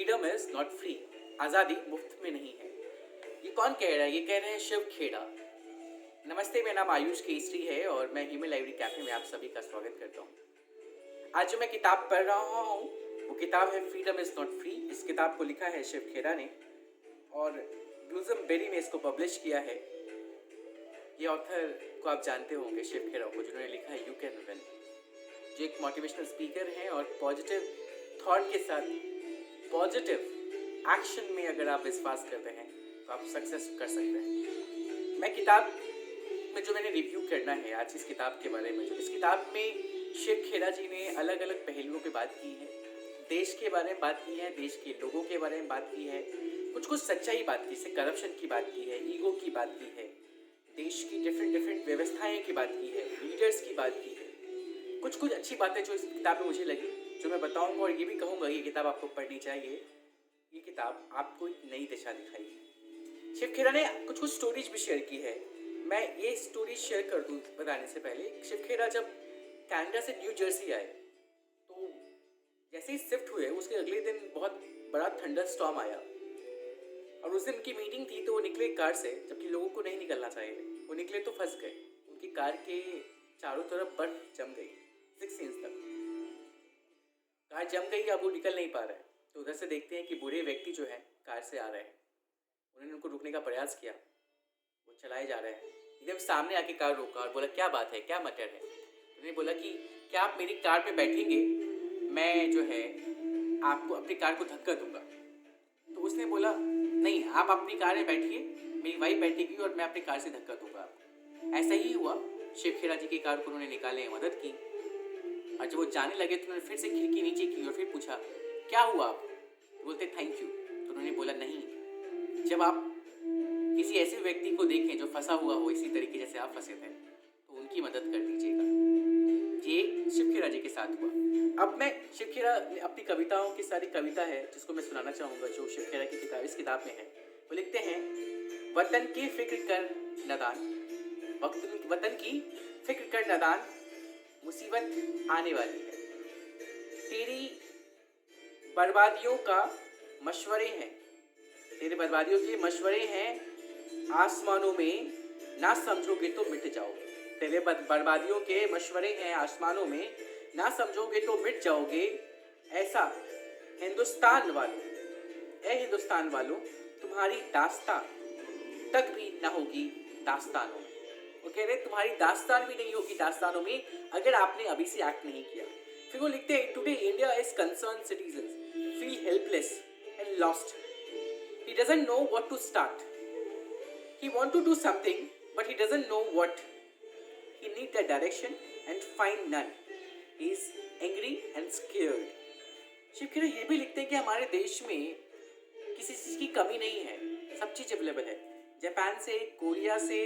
Freedom is not free, आज़ादी मुफ्त में नहीं है। ये कौन कह रहा है? ये कह रहे हैं शिव खेड़ा। नमस्ते, मेरा नाम आयुष केसरी है और मैं ह्यूमन लाइब्रेरी कैफे में आप सभी का स्वागत करता हूँ। आज जो मैं किताब पढ़ रहा हूँ वो किताब है फ्रीडम इज नॉट फ्री। इस किताब को लिखा है शिव खेड़ा ने और ब्लूसमबेरी ने इसको पब्लिश किया है। ये ऑथर को आप जानते होंगे, शिव खेड़ा को, जिन्होंने लिखा है यू कैन विन, जो एक मोटिवेशनल स्पीकर हैं और पॉजिटिव थॉट के साथ पॉजिटिव एक्शन में अगर आप विश्वास करते हैं तो आप सक्सेस कर सकते हैं। मैं किताब में जो मैंने रिव्यू करना है आज इस किताब के बारे में, जो इस किताब में शिव खेड़ा जी ने अलग अलग पहलुओं पे बात की है, देश के बारे में बात की है, देश के लोगों के बारे में बात की है, कुछ सच्चाई बात की, जैसे करप्शन की बात की है, ईगो की बात की है, देश की डिफरेंट व्यवस्थाएं की बात की है, लीडर्स की बात की है, कुछ अच्छी बातें जो इस किताब में मुझे लगी, जो मैं बताऊंगा और ये भी कहूँगा ये किताब आपको पढ़नी चाहिए। ये किताब आपको एक नई दिशा दिखाएगी। शिव खेड़ा ने कुछ स्टोरीज भी शेयर की है। मैं ये स्टोरी शेयर कर दूँ बताने से पहले। शिव खेड़ा जब कनाडा से न्यू जर्सी आए तो जैसे ही शिफ्ट हुए उसके अगले दिन बहुत बड़ा थंडर स्टॉर्म आया और उस दिन उनकी मीटिंग थी तो वो निकले कार से, जबकि लोगों को नहीं निकलना चाहिए। वो निकले तो फंस गए। उनकी कार के चारों तरफ बर्फ जम गई 6 इंच तक। कार जम गई, अब वो निकल नहीं पा रहे। तो उधर से देखते हैं कि बूढ़े व्यक्ति जो है कार से आ रहे हैं। उन्होंने उनको रोकने का प्रयास किया, वो चलाए जा रहे हैं। एकदम सामने आके कार रोका और बोला क्या बात है, क्या मैटर है। उन्होंने बोला कि क्या आप मेरी कार पे बैठेंगे, मैं जो है आपको अपनी कार को धक्का दूंगा। तो उसने बोला नहीं, आप अपनी कार में बैठिए, मेरी वाइफ बैठेगी और मैं अपनी कार से धक्का दूंगा आपको। ऐसा ही हुआ। शिव खेड़ा जी की कार को उन्होंने निकालने में मदद की और जब वो जाने लगे तो उन्होंने फिर से खिड़की नीचे की और फिर पूछा क्या हुआ आप? बोलते थैंक यू। तो उन्होंने बोला नहीं, जब आप किसी ऐसे व्यक्ति को देखें जो फंसा हुआ हो इसी तरीके जैसे आप फंसे थे तो उनकी मदद कर दीजिएगा। ये शिव खेड़ा जी के साथ हुआ। अब मैं शिव खेड़ा अपनी कविताओं की सारी कविता है जिसको मैं सुनाना चाहूँगा, जो शिव खेड़ा की किताब इस किताब में है। वो लिखते हैं वतन की फिक्र कर नदान, वतन की फिक्र कर नदान, मुसीबत आने वाली है। तेरी बर्बादियों का मशवरे हैं, तेरे बर्बादियों के मशवरे हैं आसमानों में, ना समझोगे तो मिट जाओगे। तेरे बर्बादियों के मशवरे हैं आसमानों में, ना समझोगे तो मिट जाओगे। ऐसा हिंदुस्तान वालों, ए हिंदुस्तान वालों, तुम्हारी दास्तां तक भी ना होगी दास्तानों में। वो कह रहे तुम्हारी दास्तान भी नहीं होगी दास्तानों में अगर आपने अभी से एक्ट नहीं किया। फिर वो लिखते हैं today India is concern citizens feel helpless and lost. He doesn't know what to start. He want to do something but he doesn't know what. He need the direction and find none. He is angry and scared. Shiv Khera ये भी लिखते हैं कि हमारे देश में किसी चीज की कमी नहीं है, सब चीज अवेलेबल है। जापान से, कोरिया से,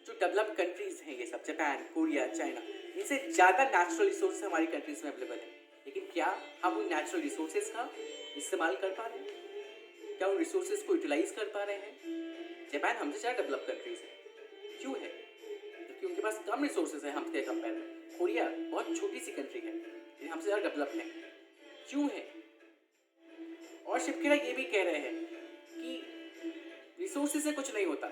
जो डेवलप्ड कंट्रीज हैं ये सब, जापान, कोरिया, चाइना, इनसे ज़्यादा नेचुरल रिसोर्स हमारी कंट्रीज में अवेलेबल है। लेकिन क्या हम उन नेचुरल रिसोर्सेज का इस्तेमाल कर पा रहे हैं? क्या उन रिसोर्सेज को यूटिलाइज कर पा रहे हैं? जापान हमसे ज़्यादा डेवलप कंट्रीज है, क्यों है? क्योंकि उनके पास कम रिसोर्सेज है हमसे कंपेयर में। कोरिया बहुत छोटी सी कंट्री है लेकिन हमसे ज़्यादा डेवलप है, क्यों है? और शिव खेड़ा ये भी कह रहे हैं कि रिसोर्सेज से कुछ नहीं होता,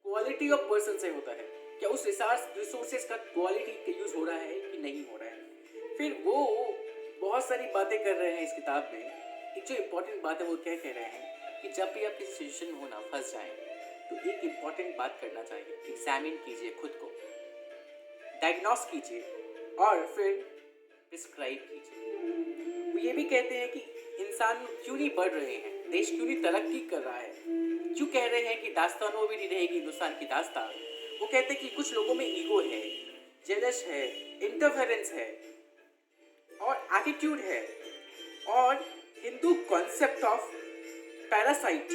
क्वालिटी ऑफ पर्सन से होता है। क्या उस रिसोर्सेज का क्वालिटी यूज हो रहा है कि नहीं हो रहा है? फिर वो बहुत सारी बातें कर रहे हैं इस किताब में। एक जो इम्पोर्टेंट बात है वो क्या कह रहे हैं कि जब भी आप किसी सिचुएशन में हो ना, फंस जाएं, तो एक इम्पॉर्टेंट बात करना चाहिए, एग्जामिन कीजिए खुद को, डायग्नोस कीजिए और फिर प्रिस्क्राइब कीजिए। वो ये भी कहते हैं कि इंसान क्यों नहीं बढ़ रहे हैं, देश क्यों नहीं तरक्की कर रहा है, क्यों कह रहे हैं कि दास्तानों भी नहीं रहेगी हिंदुस्तान की दास्तां। वो कहते हैं कि कुछ लोगों में ईगो है, जेलस है, इंटरफेरेंस है और एटीट्यूड है और हिंदू कॉन्सेप्ट ऑफ पैरासाइट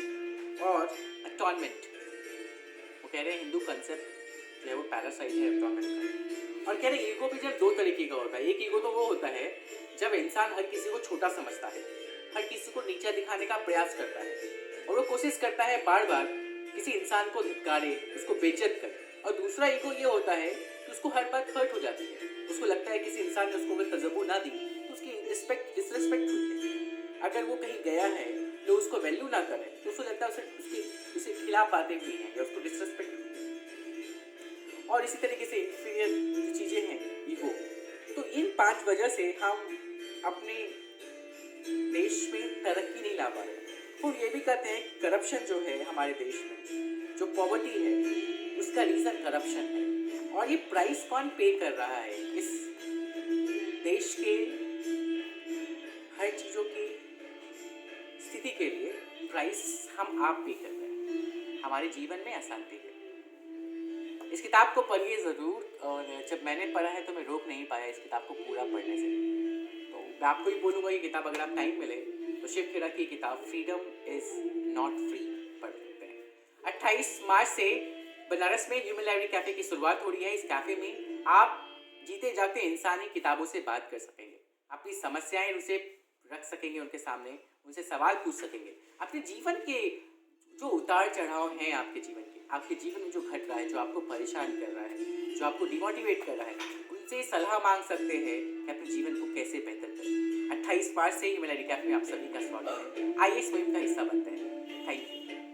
और अटॉनमेंट। वो कह रहे हैं हिंदू कॉन्सेप्ट जो है वो पैरासाइट है, अटॉनमेंट का। और कह रहे हैं ईगो भी जब 2 तरीके का होता है। एक ईगो तो वो होता है जब इंसान हर किसी को छोटा समझता है, हर किसी को नीचा दिखाने का प्रयास करता है और वो कोशिश करता है बार बार किसी इंसान को धिक्कारे, उसको बेइज्जत करे। और दूसरा ईगो ये होता है कि उसको हर बात हर्ट हो जाती है, उसको लगता है किसी इंसान ने उसको अगर तजर्बो ना दी तो उसकी डिसरिस्पेक्ट हुई है। अगर वो कहीं गया है तो उसको वैल्यू ना करे तो उसको लगता है उसे खिलाफ बातें हुई हैं या उसको डिसरिस्पेक्ट हुई है। और इसी तरीके से इन्फीरियर जो चीज़ें हैं, ईगो। तो इन 5 वजह से हम अपने देश में तरक्की नहीं ला पा रहे। तो ये भी कहते हैं करप्शन जो है हमारे देश में, जो पॉवर्टी है, उसका रीज़न करप्शन है। और ये प्राइस कौन पे कर रहा है इस देश के हर चीज़ों की स्थिति के लिए? प्राइस हम आप पे कर रहे हैं, हमारे जीवन में अशांति है। इस किताब को पढ़िए ज़रूर, और जब मैंने पढ़ा है तो मैं रोक नहीं पाया इस किताब को पूरा पढ़ने से। तो मैं आपको ही बोलूँगा ये किताब अगर आप टाइम मिले तो शिव खेड़ा की किताब फ्रीडम इज़ नॉट फ्री पढ़ सकते हैं। 28 मार्च से बनारस में ह्यूमन लाइब्रेरी कैफ़े की शुरुआत हो रही है। इस कैफ़े में आप जीते जागते इंसानी किताबों से बात कर सकेंगे, अपनी समस्याएं उनसे रख सकेंगे, उनके सामने उनसे सवाल पूछ सकेंगे, अपने जीवन के जो उतार चढ़ाव हैं आपके जीवन के, आपके जीवन में जो घट रहा है, जो आपको परेशान कर रहा है, जो आपको डिमोटिवेट कर रहा है, उनसे सलाह मांग सकते हैं कि अपने जीवन को कैसे बेहतर करें। 28 मार्च से ह्यूमन लाइब्रेरी कैफ़े में आप सभी का स्वागत है। आइए इस मुहिम का हिस्सा बनते हैं। Thank you.